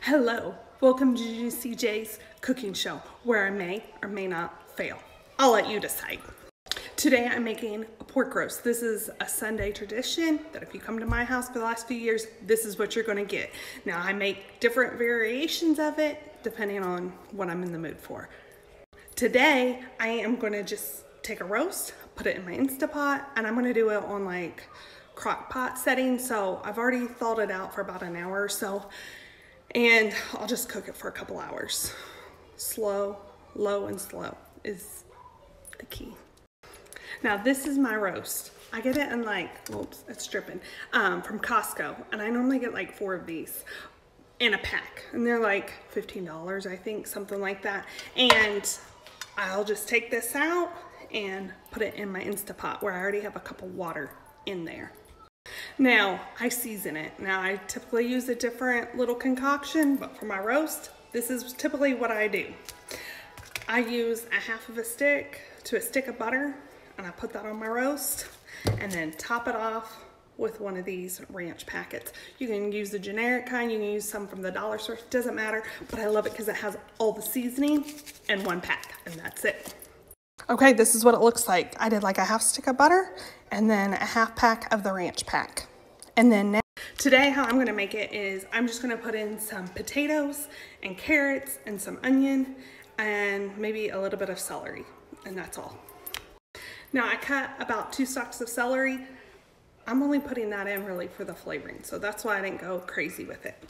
Hello, welcome to CJ's cooking show, where I may or may not fail. I'll let you decide. Today I'm making a pork roast. This is a Sunday tradition that if you come to my house for the last few years, this is what you're gonna get. Now I make different variations of it depending on what I'm in the mood for. Today I am gonna just take a roast, put it in my Instapot, and I'm gonna do it on like crock pot setting. So I've already thawed it out for about an hour or so, and I'll just cook it for a couple hours. Slow, low and slow is the key. Now this is my roast. I get it in like, whoops, it's dripping, from Costco. And I normally get like 4 of these in a pack. And they're like $15, I think, something like that. And I'll just take this out and put it in my Instapot where I already have a cup of water in there. Now I season it. Now I typically use a different little concoction, but for my roast, this is typically what I do. I use a half of a stick to a stick of butter, and I put that on my roast and then top it off with one of these ranch packets. You can use the generic kind, you can use some from the dollar store, it doesn't matter, but I love it because it has all the seasoning in one pack, and that's it. Okay, this is what it looks like. I did like a half stick of butter and then a half pack of the ranch pack. And then now, today how I'm gonna make it is I'm just gonna put in some potatoes and carrots and some onion and maybe a little bit of celery, and that's all. Now I cut about 2 stalks of celery. I'm only putting that in really for the flavoring, so that's why I didn't go crazy with it.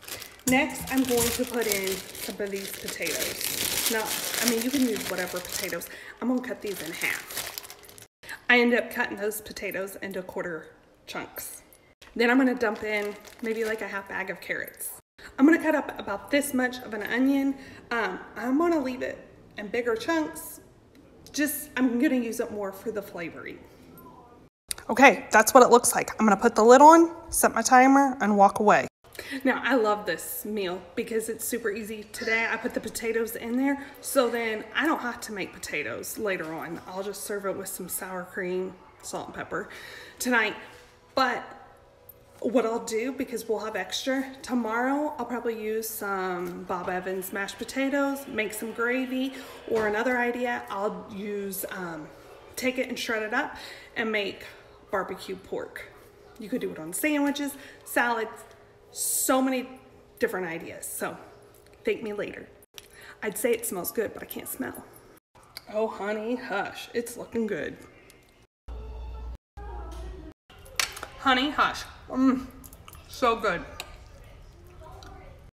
Next, I'm going to put in some of these potatoes. Now, I mean, you can use whatever potatoes. I'm gonna cut these in half. I end up cutting those potatoes into quarter chunks. Then I'm gonna dump in maybe like a half bag of carrots. I'm gonna cut up about this much of an onion. I'm gonna leave it in bigger chunks. I'm gonna use it more for the flavoring. Okay, that's what it looks like. I'm gonna put the lid on, set my timer, and walk away. Now, I love this meal because it's super easy. Today, I put the potatoes in there, so then I don't have to make potatoes later on. I'll just serve it with some sour cream, salt and pepper tonight. But what I'll do, because we'll have extra, tomorrow I'll probably use some Bob Evans mashed potatoes, make some gravy, or another idea, I'll use, take it and shred it up and make barbecue pork. You could do it on sandwiches, salads, so many different ideas. So thank me later. I'd say it smells good, but I can't smell. Oh honey, hush, it's looking good. Honey, hush, so good.